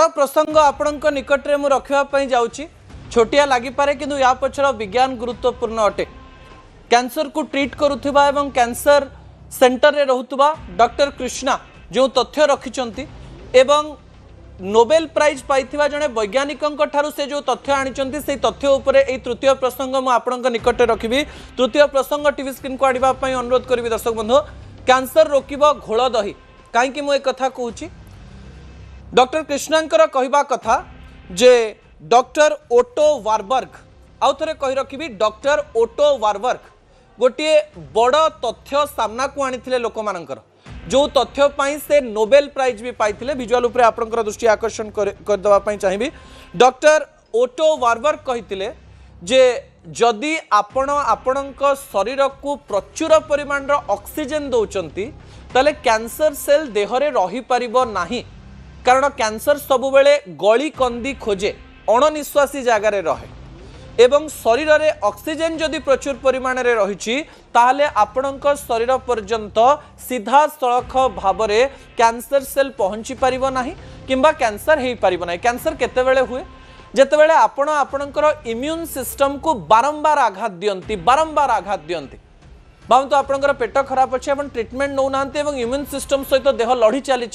बड़ प्रसंग आपणक निकट में रखापी जाऊँगी छोटिया लगिपे कि या पचर विज्ञान गुरुत्वपूर्ण अटे। कैंसर को ट्रीट करुवा एवं कैंसर सेंटर रे रहुतबा डॉक्टर कृष्णा जो तथ्य रखिंट एवं नोबेल प्राइज पाइथिबा जने वैज्ञानिकंक ठारू से जो तथ्य आनिचंती से तथ्य उपरे ए तृतीय प्रसंग मु आपणक निकट रखिबी। तृतीय प्रसंग टीवी स्क्रीन को आडिबा पई अनुरोध करिवि दर्शक बंधु। कैंसर रोकिबो घोल दही काईकि मु ए कथा कहूची डॉक्टर कृष्णांकर कहवा कथा जे डॉक्टर ओटो वारबर्ग आउ थरे कहि रखिबी डॉक्टर ओटो वारबर्ग गोटे बड़ तथ्य सामना को आनिथिले लोक मानकर जो तथ्य पाई से नोबेल प्राइज भी पाइथिले। विजुअल उपरे आपनकर दृष्टि आकर्षण कर दवा पाई चाहिबी। डॉक्टर ओटो वारबर्ग कहिथिले जे जदि आपण आपणक शरीर को प्रचुर परिमाण ऑक्सीजन दउचंती तले कैंसर सेल देहरे रही परिबो नाही कारण कैंसर सब बेले गली कंदी खोजे अणनिश्वासी जगार रहे एवं शरीर में ऑक्सीजन जदि प्रचुर परिमाण रे रही ताहले आपणक शरीर पर्यंत सीधा सड़क भाव में कैंसर सेल पहुँची पारिबो नाही किंबा कैंसर हेई पारिबो नाही। कैंसर केतेबेले हुए जेतेबेले आपण आपणकर इम्यून सिस्टम को बारंबार आघात दियंती भावतु आपणकर पेट खराब अच्छे एवं ट्रीटमेंट नौ नांती एवं इम्यून सिस्टम सहित देह लड़ी चली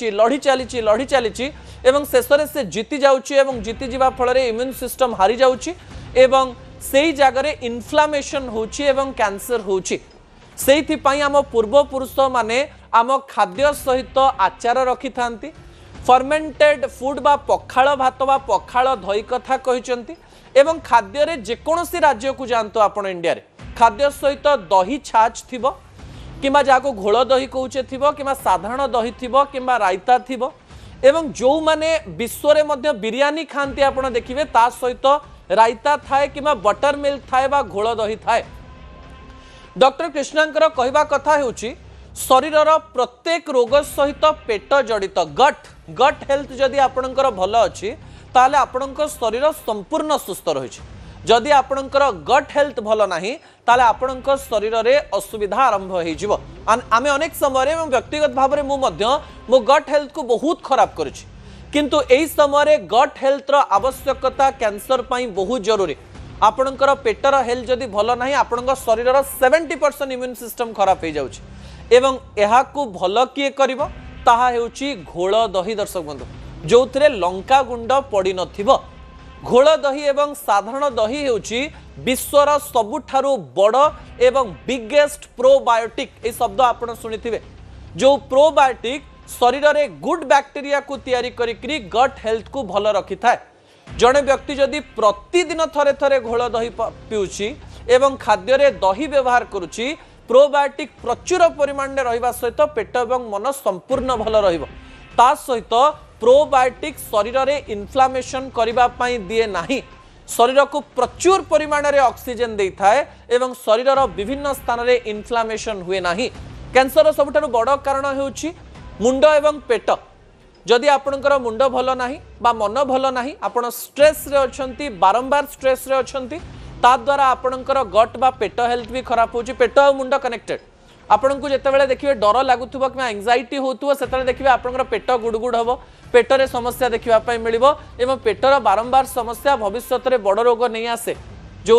शेष में से जीति जाउची एवं जीति जीवा फल इम्यून सिस्टम हारी जाउची एवं सेई जगह इन्फ्लामेशन होची एवं कैंसर होची। सेइथि पई आम पूर्वपुरुष माने आम खाद्य सहित आचार रखि थांती फर्मेंटेड फूड बा पखाळ भात बा पखाळ दही कथा कहिसंती एवं खाद्य रे जेकोसी राज्य को जानतो आपण इंडिया रे खाद्य सहित दही छाछ थिबो किंबा जाको घोल दही कहूचे थिबो किंबा साधारण दही थिबो किंबा रायता थिबो एवं जो माने विश्व रे मध्य बिरयानी खांती आपण देखिबे ता सहित रायता थाए किंबा बटर मिल्क थाए बा घोल दही थाए। डॉक्टर कृष्णांकर कहवा कथा हेउची शरीरर प्रत्येक रोग सहित पेट जड़ित गट हेल्थ जदि आपणकर भल अच्छी ताले आपणकर शरीर संपूर्ण सुस्थ रही। जदि आपणकर गट हेल्थ भल नाही ताले आपणकर शरीर रे असुविधा आरंभ हो जिवो। आमे अनेक समय व्यक्तिगत भाव में मो गट हेल्थ को बहुत खराब करुछि किंतु एई समय गट हेल्थ रो आवश्यकता कैंसर पई बहुत जरूरी। आपणकर पेटर हेल्थ जदि भल नाही आपणकर शरीर 70% इम्यून सिस्टम खराब हो जाउछि एवं एहा को भल किए करिवो ताहा हेउछि घोल दही। दर्शक बंधु जो थरे लंका गुंड पड़ी नथिबो घोल दही एवं साधारण दही हेउछि विश्वर सबुठारु बड़ एवं बिगेस्ट प्रोबायोटिक ए शब्द आपण सुनिथिबे जो प्रोबायोटिक शरीर में गुड बैक्टीरिया को तैयारी करी गट हेल्थ को भल रखि थाए। जड़े व्यक्ति जदि प्रतिदिन थरे थरे घोल दही पिउछि एवं खाद्य रे दही व्यवहार करुछि प्रोबायोटिक प्रचुर परिमाण में रहिबा सहित पेट एवं मन संपूर्ण भल रहिबो। ता सहित प्रोबायोटिक शरीर में इन्फ्लामेशन करबा पई दिए नाही शरीर को प्रचुर परिमाण में ऑक्सीजन दे थाए एवं शरीर विभिन्न स्थान में इन्फ्लामेशन हुए नाही। कैंसर सबुठारु बड़ कारण हेउछि मुंड एवं पेट। जदि आपणकर मुंड भल नाही बा मन भल नाही आपण स्ट्रेस रे अछंती बारंबार स्ट्रेस रे अछंती ता द्वारा आपणकर गट बा पेट हेल्थ भी खराब होची। पेट और मुंड कनेक्टेड आपन को जेतेबेले देखिबे डर लागुथुबो कि एंजाइटी होतुबो सेतेबेले देखिबे आपणकर पेट गुडगुड हबो पेट रे समस्या देखिबा पई मिलिबो एवं पेटर बारंबार समस्या भविष्यत रे बड़ रोग नहीं आसे जो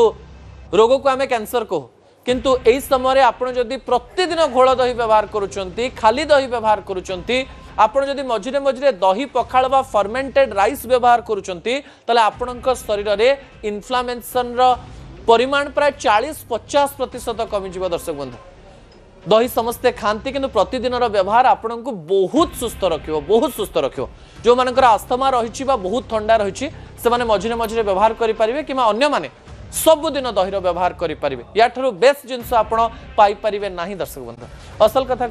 रोग को आमे कैंसर को किंतु एई समय आपण जदि प्रतिदिन घोल दही व्यवहार करूचंती खाली दही व्यवहार करूचंती आपण जदि मझिरे मझिरे दही पखाळ बा फर्मेंटेड राइस व्यवहार करूचंती तले आपणक शरीर रे इन्फ्लामेशन रो परिमाण प्राय 40-50% कमी जिवो। दर्शक बंधु दही समस्ते खांती किंतु प्रतिदिन व्यवहार आपण को बहुत सुस्थ रखियो जो मानकर आस्थमा रही बहुत ठंडा रही से माने मझिरे मझिरे व्यवहार करि परिबे किमा अन्य माने सबुदिन दहीर व्यवहार करि परिबे। या ठरो बेस्ट जिंस आपण पाई परिबे नाही। दर्शक बंधु असल कथा